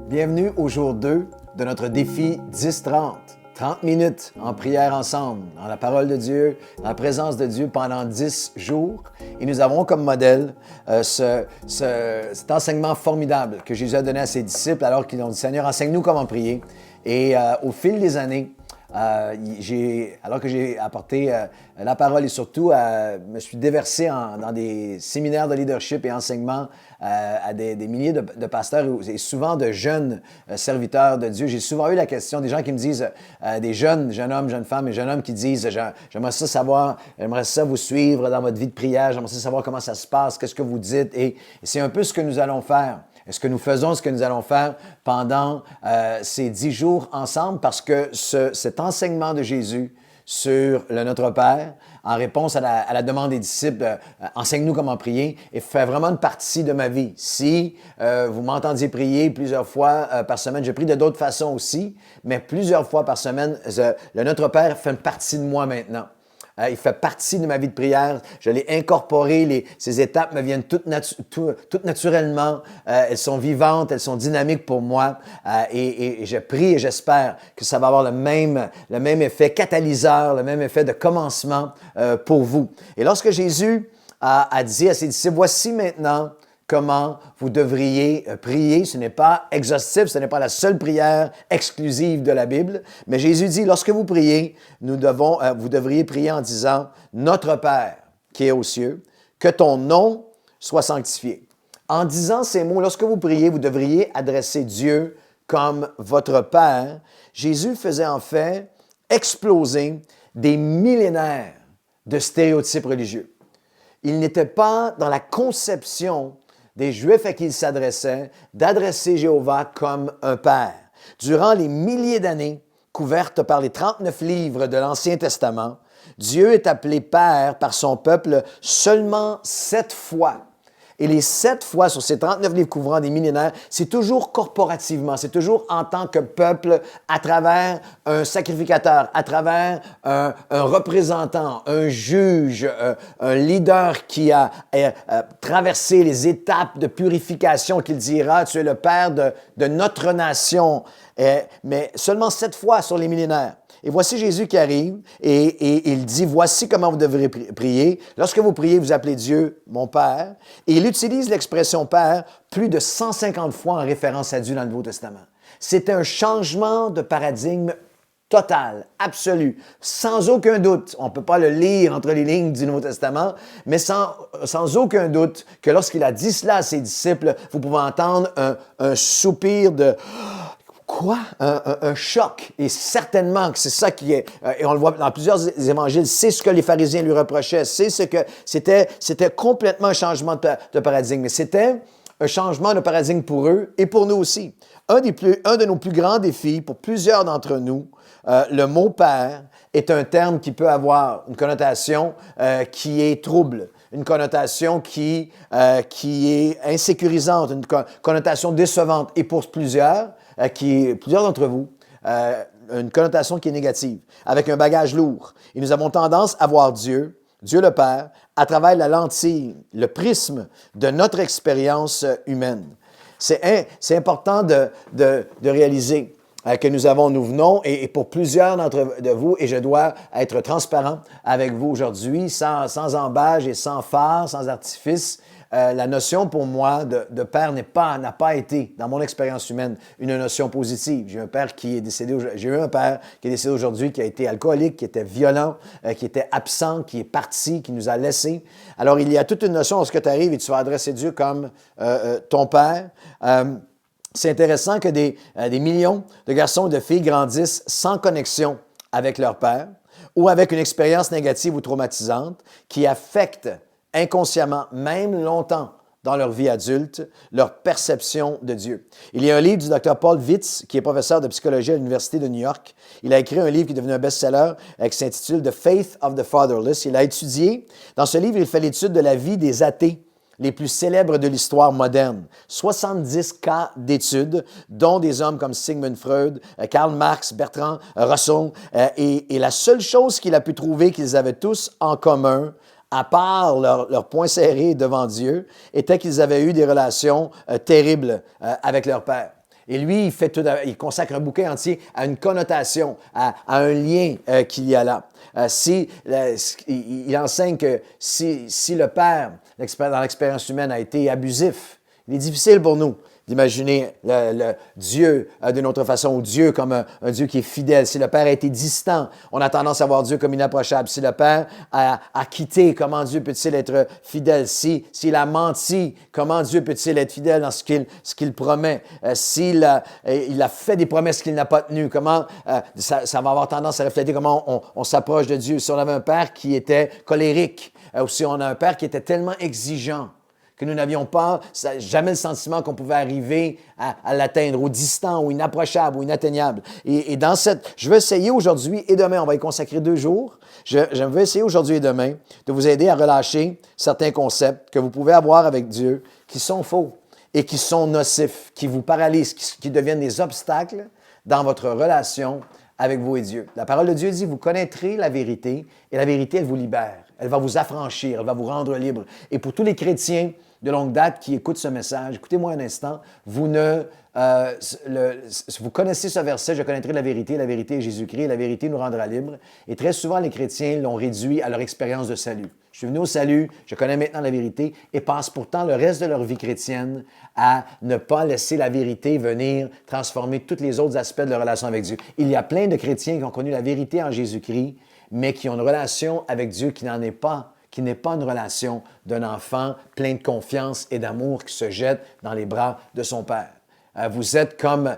Bienvenue au jour 2 de notre défi 10-30. 30 minutes en prière ensemble, dans la parole de Dieu, dans la présence de Dieu pendant 10 jours. Et nous avons comme modèle cet enseignement formidable que Jésus a donné à ses disciples alors qu'ils ont dit « Seigneur, enseigne-nous comment prier ». Et au fil des années, alors que j'ai apporté la parole et surtout me suis déversé dans des séminaires de leadership et enseignement à des milliers de pasteurs et souvent de jeunes serviteurs de Dieu. J'ai souvent eu la question des gens qui me disent, des jeunes hommes, jeunes femmes et jeunes hommes qui disent « J'aimerais ça savoir, j'aimerais ça vous suivre dans votre vie de prière, j'aimerais ça savoir comment ça se passe, qu'est-ce que vous dites. » Et c'est un peu ce que nous allons faire. Ce que nous faisons, ce que nous allons faire pendant ces 10 jours ensemble parce que cet enseignement de Jésus sur le Notre Père, en réponse à la demande des disciples, enseigne-nous comment prier, et fait vraiment une partie de ma vie. Si vous m'entendiez prier plusieurs fois par semaine, je prie de d'autres façons aussi, mais plusieurs fois par semaine, le Notre Père fait une partie de moi maintenant. Il fait partie de ma vie de prière. Je l'ai incorporé. Ces étapes me viennent toutes naturellement. Elles sont vivantes, elles sont dynamiques pour moi. Et je prie et j'espère que ça va avoir le même effet catalyseur, le même effet de commencement pour vous. Et lorsque Jésus a dit à ses disciples, « Voici maintenant comment vous devriez prier. » Ce n'est pas exhaustif, ce n'est pas la seule prière exclusive de la Bible. Mais Jésus dit, lorsque vous priez, vous devriez prier en disant, « Notre Père qui est aux cieux, que ton nom soit sanctifié. » En disant ces mots, lorsque vous priez, vous devriez adresser Dieu comme votre Père. Jésus faisait en fait exploser des millénaires de stéréotypes religieux. Il n'était pas dans la conception des Juifs à qui il s'adressait, d'adresser Jéhovah comme un Père. Durant les milliers d'années couvertes par les 39 livres de l'Ancien Testament, Dieu est appelé Père par son peuple seulement 7 fois. Et les 7 fois sur ces 39 livres couvrant des millénaires, c'est toujours corporativement, c'est toujours en tant que peuple, à travers un sacrificateur, à travers un représentant, un juge, un leader qui a traversé les étapes de purification qu'il dira, tu es le Père de notre nation, mais seulement 7 fois sur les millénaires. Et voici Jésus qui arrive et il dit, voici comment vous devrez prier. Lorsque vous priez, vous appelez Dieu mon Père. Et il utilise l'expression Père plus de 150 fois en référence à Dieu dans le Nouveau Testament. C'est un changement de paradigme total, absolu, sans aucun doute. On ne peut pas le lire entre les lignes du Nouveau Testament, mais sans aucun doute que lorsqu'il a dit cela à ses disciples, vous pouvez entendre un soupir de... Quoi? Un choc. Et certainement que c'est ça qui est, et on le voit dans plusieurs évangiles, c'est ce que les pharisiens lui reprochaient, c'est ce que c'était complètement un changement de paradigme. Mais c'était un changement de paradigme pour eux et pour nous aussi. Un de nos plus grands défis pour plusieurs d'entre nous, le mot Père est un terme qui peut avoir une connotation qui est trouble, une connotation qui est insécurisante, une connotation décevante. Et pour plusieurs d'entre vous, une connotation qui est négative, avec un bagage lourd. Et nous avons tendance à voir Dieu le Père, à travers la lentille, le prisme de notre expérience humaine. C'est important de réaliser que nous venons, et pour plusieurs de vous, et je dois être transparent avec vous aujourd'hui, sans embâche et sans phare, sans artifice, la notion pour moi de père n'a pas été, dans mon expérience humaine, une notion positive. J'ai eu un père qui est décédé aujourd'hui, qui a été alcoolique, qui était violent, qui était absent, qui est parti, qui nous a laissés. Alors, il y a toute une notion lorsque tu arrives et tu vas adresser Dieu comme ton père. C'est intéressant que des millions de garçons et de filles grandissent sans connexion avec leur père ou avec une expérience négative ou traumatisante qui affecte inconsciemment, même longtemps dans leur vie adulte, leur perception de Dieu. Il y a un livre du Dr. Paul Vitz, qui est professeur de psychologie à l'Université de New York. Il a écrit un livre qui est devenu un best-seller qui s'intitule « The Faith of the Fatherless ». Il a étudié, dans ce livre, il fait l'étude de la vie des athées les plus célèbres de l'histoire moderne. 70 cas d'études, dont des hommes comme Sigmund Freud, Karl Marx, Bertrand Russell. Et la seule chose qu'il a pu trouver qu'ils avaient tous en commun, à part leur poing serré devant Dieu, était qu'ils avaient eu des relations terribles avec leur père. Et lui, il consacre un bouquet entier à une connotation, à un lien qu'il y a là. Il enseigne que si le père, dans l'expérience humaine, a été abusif, il est difficile pour nous d'imaginer le Dieu d'une autre façon, ou Dieu comme un Dieu qui est fidèle. Si le Père a été distant, on a tendance à voir Dieu comme inapprochable. Si le Père a quitté, comment Dieu peut-il être fidèle? S'il a menti, comment Dieu peut-il être fidèle dans ce qu'il promet? S'il il a fait des promesses qu'il n'a pas tenues, comment ça va avoir tendance à refléter comment on s'approche de Dieu? Si on avait un Père qui était colérique, ou si on a un Père qui était tellement exigeant, que nous n'avions pas jamais le sentiment qu'on pouvait arriver à l'atteindre, ou distant, ou inapprochable, ou inatteignable. Et dans je veux essayer aujourd'hui et demain, on va y consacrer 2 jours, je veux essayer aujourd'hui et demain de vous aider à relâcher certains concepts que vous pouvez avoir avec Dieu qui sont faux et qui sont nocifs, qui vous paralysent, qui deviennent des obstacles dans votre relation avec vous et Dieu. La parole de Dieu dit, vous connaîtrez la vérité et la vérité, elle vous libère. Elle va vous affranchir, elle va vous rendre libre. Et pour tous les chrétiens de longue date qui écoutent ce message, écoutez-moi un instant, vous connaissez ce verset, je connaîtrai la vérité est Jésus-Christ, et la vérité nous rendra libres. Et très souvent, les chrétiens l'ont réduit à leur expérience de salut. Je suis venu au salut, je connais maintenant la vérité, et passent pourtant le reste de leur vie chrétienne à ne pas laisser la vérité venir transformer tous les autres aspects de leur relation avec Dieu. Il y a plein de chrétiens qui ont connu la vérité en Jésus-Christ, mais qui ont une relation avec Dieu qui n'en est pas, qui n'est pas une relation d'un enfant plein de confiance et d'amour qui se jette dans les bras de son Père. Vous êtes comme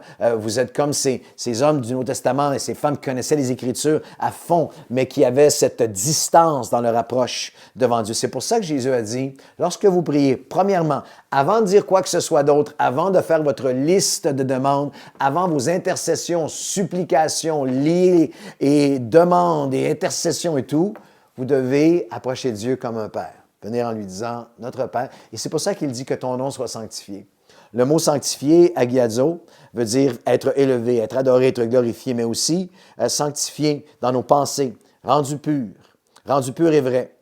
ces hommes du Nouveau Testament et ces femmes qui connaissaient les Écritures à fond, mais qui avaient cette distance dans leur approche devant Dieu. C'est pour ça que Jésus a dit, lorsque vous priez, premièrement, avant de dire quoi que ce soit d'autre, avant de faire votre liste de demandes, avant vos intercessions, supplications, liées et demandes et intercessions et tout, vous devez approcher Dieu comme un Père. Venir en lui disant, notre Père. Et c'est pour ça qu'il dit que ton nom soit sanctifié. Le mot sanctifié, agiazo, veut dire être élevé, être adoré, être glorifié, mais aussi sanctifié dans nos pensées, rendu pur et vrai,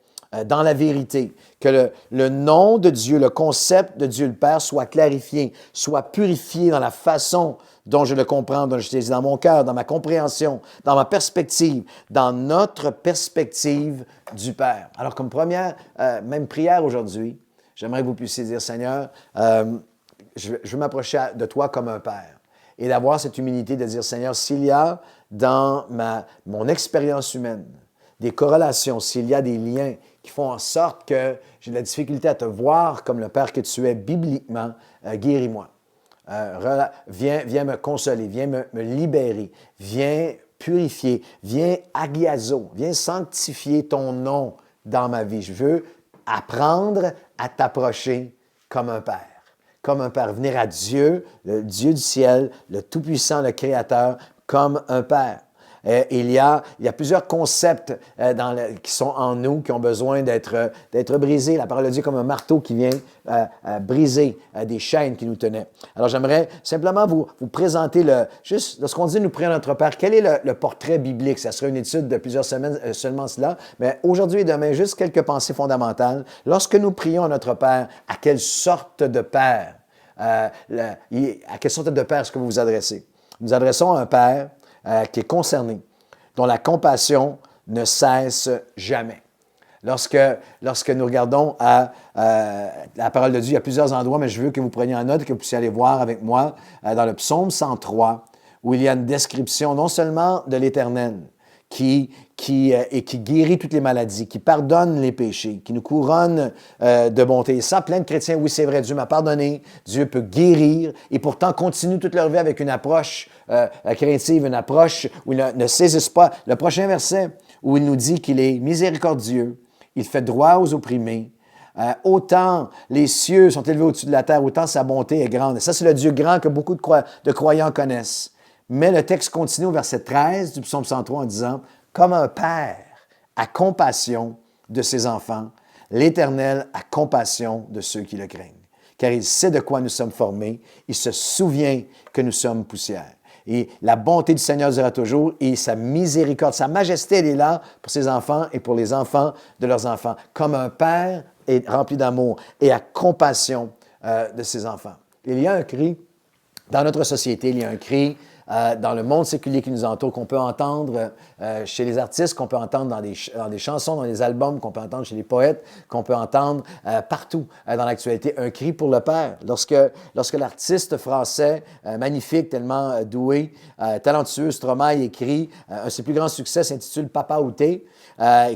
dans la vérité. Que le nom de Dieu, le concept de Dieu le Père soit clarifié, soit purifié dans la façon dont je le comprends, dont je saisis dans mon cœur, dans ma compréhension, dans ma perspective, dans notre perspective du Père. Alors, comme première, même prière aujourd'hui, j'aimerais que vous puissiez dire, Seigneur, je veux m'approcher de toi comme un Père et d'avoir cette humilité de dire, Seigneur, s'il y a dans mon expérience humaine des corrélations, s'il y a des liens qui font en sorte que j'ai de la difficulté à te voir comme le Père que tu es bibliquement, guéris-moi. Viens me consoler, viens me libérer, viens purifier, viens agiazo, viens sanctifier ton nom dans ma vie. Je veux apprendre à t'approcher comme un Père. Comme un Père, venir à Dieu, le Dieu du ciel, le Tout-Puissant, le Créateur, comme un Père. Il y a plusieurs concepts qui sont en nous, qui ont besoin d'être brisés. La parole de Dieu comme un marteau qui vient briser des chaînes qui nous tenaient. Alors, j'aimerais simplement vous présenter juste lorsqu'on dit « nous prions notre Père », quel est le portrait biblique? Ça sera une étude de plusieurs semaines seulement cela, mais aujourd'hui et demain, juste quelques pensées fondamentales. Lorsque nous prions à notre Père, à quelle sorte de Père, à quelle sorte de Père est-ce que vous vous adressez? Nous nous adressons à un Père qui est concerné, dont la compassion ne cesse jamais. Lorsque nous regardons à la parole de Dieu, il y a plusieurs endroits, mais je veux que vous preniez en note, que vous puissiez aller voir avec moi dans le psaume 103, où il y a une description non seulement de l'Éternel, qui guérit toutes les maladies, qui pardonne les péchés, qui nous couronne de bonté. Et ça, plein de chrétiens, oui, c'est vrai, Dieu m'a pardonné, Dieu peut guérir, et pourtant continuent toute leur vie avec une approche craintive, une approche où ils ne saisissent pas. Le prochain verset, où il nous dit qu'il est miséricordieux, il fait droit aux opprimés, autant les cieux sont élevés au-dessus de la terre, autant sa bonté est grande. Et ça, c'est le Dieu grand que beaucoup de croyants connaissent. Mais le texte continue au verset 13 du psaume 103 en disant « Comme un père a compassion de ses enfants, l'Éternel a compassion de ceux qui le craignent. Car il sait de quoi nous sommes formés, il se souvient que nous sommes poussière. » Et la bonté du Seigneur durera toujours et sa miséricorde, sa majesté, elle est là pour ses enfants et pour les enfants de leurs enfants. Comme un père est rempli d'amour et a compassion de ses enfants. Il y a un cri Dans notre société, il y a un cri dans le monde séculier qui nous entoure, qu'on peut entendre chez les artistes, qu'on peut entendre dans des chansons, dans les albums, qu'on peut entendre chez les poètes, qu'on peut entendre partout dans l'actualité, un cri pour le Père. Lorsque l'artiste français, magnifique, tellement doué, talentueux, Stromae écrit, un de ses plus grands succès s'intitule « Papa où t'es »,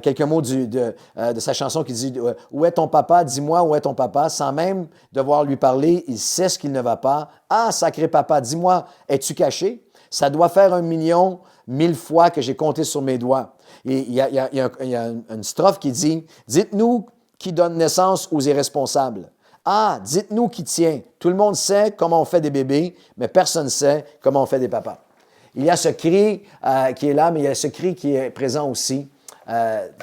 quelques mots de sa chanson qui dit « Où est ton papa? Dis-moi où est ton papa? » Sans même devoir lui parler, il sait ce qu'il ne va pas. « Ah, sacré papa, dis-moi, es-tu caché? Ça doit faire 1 million 1000 fois que j'ai compté sur mes doigts. » Et il y a une strophe qui dit « Dites-nous qui donne naissance aux irresponsables. Ah, dites-nous qui tient. Tout le monde sait comment on fait des bébés, mais personne ne sait comment on fait des papas. » Il y a ce cri qui est là, mais il y a ce cri qui est présent aussi,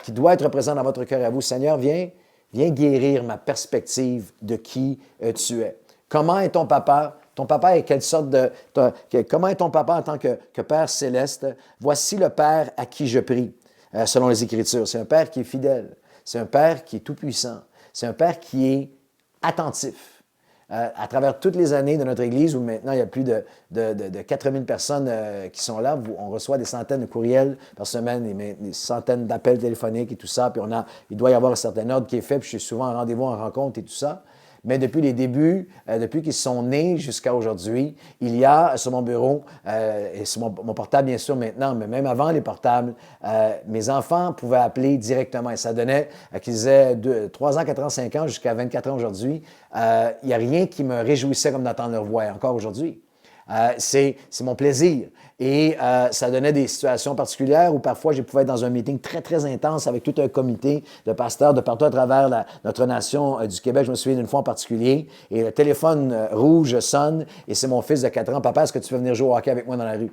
qui doit être présent dans votre cœur à vous. Seigneur, viens guérir ma perspective de qui tu es. Comment est ton papa? Ton papa est quelle sorte de... Comment est ton papa en tant que Père céleste? Voici le Père à qui je prie, selon les Écritures. C'est un Père qui est fidèle. C'est un Père qui est tout-puissant. C'est un Père qui est attentif. À travers toutes les années de notre Église, où maintenant il y a plus de 4000 personnes qui sont là, on reçoit des centaines de courriels par semaine, des centaines d'appels téléphoniques et tout ça, puis il doit y avoir un certain ordre qui est fait, puis je suis souvent en rendez-vous, en rencontre et tout ça. Mais depuis les débuts, depuis qu'ils sont nés jusqu'à aujourd'hui, il y a sur mon bureau, et sur mon portable bien sûr maintenant, mais même avant les portables, mes enfants pouvaient appeler directement. Et ça donnait qu'ils aient 3 ans, 4 ans, 5 ans, jusqu'à 24 ans aujourd'hui. Il n'y a rien qui me réjouissait comme d'entendre leur voix, encore aujourd'hui. C'est mon plaisir. Et ça donnait des situations particulières où parfois je pouvais être dans un meeting très, très intense avec tout un comité de pasteurs de partout à travers notre nation du Québec. Je me souviens d'une fois en particulier. Et le téléphone rouge sonne et c'est mon fils de 4 ans. « Papa, est-ce que tu veux venir jouer au hockey avec moi dans la rue? »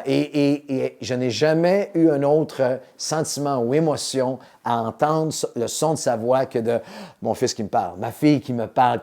Et je n'ai jamais eu un autre sentiment ou émotion à entendre le son de sa voix que de mon fils qui me parle, ma fille qui me parle.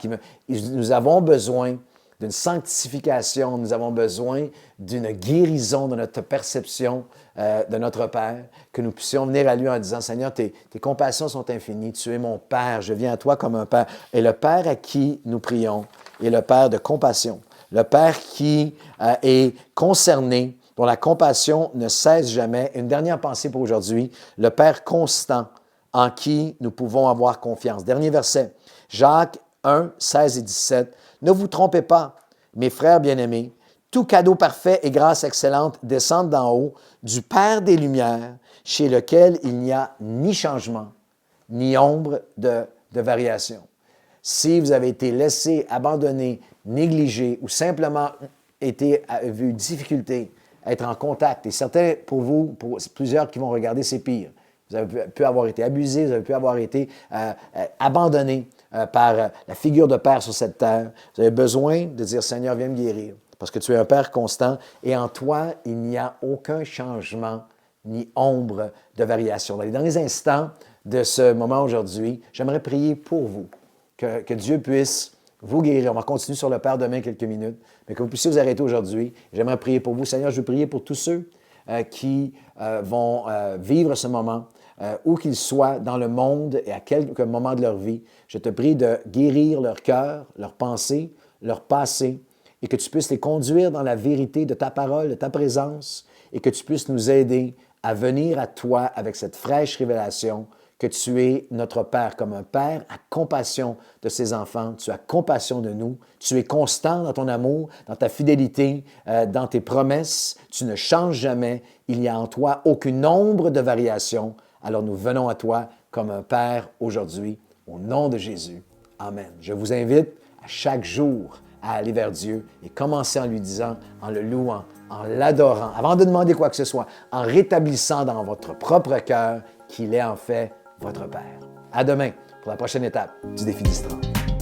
Nous avons besoin d'une sanctification, nous avons besoin d'une guérison de notre perception de notre Père, que nous puissions venir à lui en disant « Seigneur, tes compassions sont infinies, tu es mon Père, je viens à toi comme un Père. » Et le Père à qui nous prions est le Père de compassion, le Père qui est concerné, dont la compassion ne cesse jamais. Une dernière pensée pour aujourd'hui, le Père constant en qui nous pouvons avoir confiance. Dernier verset, Jacques 1, 16 et 17. « Ne vous trompez pas, mes frères bien-aimés, tout cadeau parfait et grâce excellente descendent d'en haut, du Père des Lumières, chez lequel il n'y a ni changement, ni ombre de variation. » Si vous avez été laissé, abandonné, négligé ou simplement vu difficulté à être en contact, et certains pour vous, pour plusieurs qui vont regarder, c'est pire. Vous avez pu avoir été abusé, vous avez pu avoir été abandonné par la figure de Père sur cette terre. Vous avez besoin de dire « Seigneur, viens me guérir » parce que tu es un Père constant et en toi, il n'y a aucun changement ni ombre de variation. Dans les derniers instants de ce moment aujourd'hui, j'aimerais prier pour vous, que Dieu puisse vous guérir. On va continuer sur le Père demain quelques minutes, mais que vous puissiez vous arrêter aujourd'hui. J'aimerais prier pour vous. Seigneur, je veux prier pour tous ceux qui vont vivre ce moment, où qu'ils soient dans le monde et à quelque moment de leur vie. Je te prie de guérir leur cœur, leurs pensées, leur passé, et que tu puisses les conduire dans la vérité de ta parole, de ta présence, et que tu puisses nous aider à venir à toi avec cette fraîche révélation que tu es notre Père, comme un Père a compassion de ses enfants, tu as compassion de nous, tu es constant dans ton amour, dans ta fidélité, dans tes promesses, tu ne changes jamais, il n'y a en toi aucune ombre de variation. Alors nous venons à toi comme un Père aujourd'hui, au nom de Jésus. Amen. Je vous invite à chaque jour à aller vers Dieu et commencer en lui disant, en le louant, en l'adorant, avant de demander quoi que ce soit, en rétablissant dans votre propre cœur qu'il est en fait votre Père. À demain pour la prochaine étape du défi 10-30.